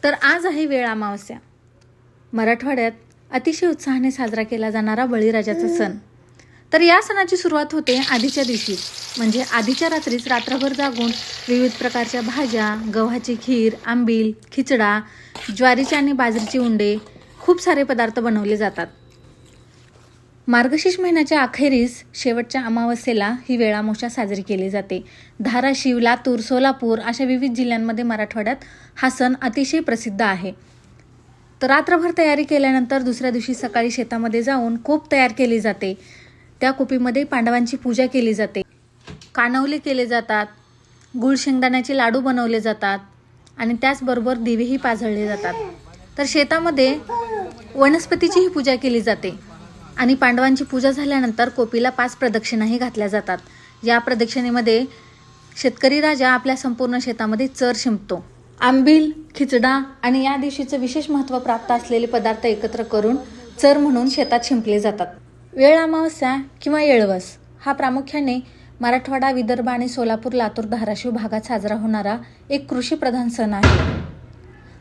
तर आज आहे वेळ अमावस्या. मराठवाड्यात अतिशय उत्साहाने साजरा केला जाणारा बळीराजाचा सण. तर या सणाची सुरुवात होते आधीच्या दिवशी, म्हणजे आधीच्या रात्रीच रात्रभर जागून विविध प्रकारच्या भाज्या, गव्हाची खीर, आंबील, खिचडा, ज्वारीची आणि बाजरीची उंडे, खूप सारे पदार्थ बनवले जातात. मार्गशीर्ष महिन्याच्या अखेरीस शेवटच्या अमावस्येला ही वेळामोशा साजरी केली जाते. धाराशिव, लातूर, सोलापूर अशा विविध जिल्ह्यांमध्ये मराठवाड्यात हा सण अतिशय प्रसिद्ध आहे. तर रात्रभर तयारी केल्यानंतर दुसऱ्या दिवशी सकाळी शेतामध्ये जाऊन कोप तयार केली जाते. त्या कोपीमध्ये पांडवांची पूजा केली जाते, कानवले केले जातात, गुळ शेंगदाण्याचे लाडू बनवले जातात आणि त्याचबरोबर दिवेही पाजळले जातात. तर शेतामध्ये वनस्पतीचीही पूजा केली जाते आणि पांडवांची पूजा झाल्यानंतर कोपीला 5 प्रदक्षिणाही घातल्या जातात. या प्रदक्षिणेमध्ये शेतकरी राजा आपल्या संपूर्ण शेतामध्ये चर शिंपतो. आंबील, खिचडा आणि या दिवशीचं विशेष महत्त्व प्राप्त असलेले पदार्थ एकत्र करून चर म्हणून शेतात शिंपले जातात. वेळ अमावस्या किंवा येळवस हा प्रामुख्याने मराठवाडा, विदर्भ आणि सोलापूर, लातूर, धाराशिव भागात साजरा होणारा एक कृषीप्रधान सण आहे.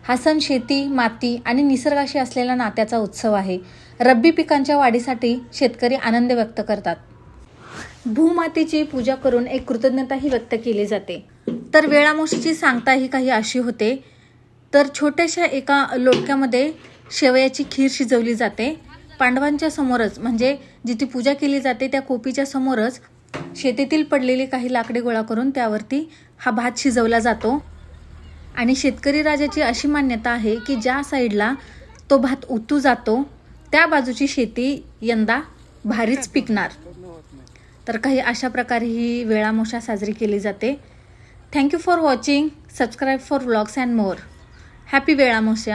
हा सण शेती, माती आणि निसर्गाशी असलेला नात्याचा उत्सव आहे. रब्बी पिकांच्या वाढीसाठी शेतकरी आनंद व्यक्त करतात. भूमातेची पूजा करून एक कृतज्ञताही व्यक्त केली जाते. तर वेळामोशीची सांगता ही काही अशी होते. तर छोट्याशा एका लोटक्यामध्ये शेवयाची खीर शिजवली जाते. पांडवांच्या समोरच, म्हणजे जिथे पूजा केली जाते त्या कोपीच्या समोरच शेतीतील पडलेली काही लाकडे गोळा करून त्यावरती हा भात शिजवला जातो. आणि शेतकरी राजाची अशी मान्यता आहे की ज्या साईडला तो भात उतू जातो त्या बाजूची शेती यंदा भारीच पिकणार. तर काही अशा प्रकारे ही वेळामोशा साजरी केली जाते. Thank you for watching. Subscribe for vlogs and more. Happy वेळामोशा.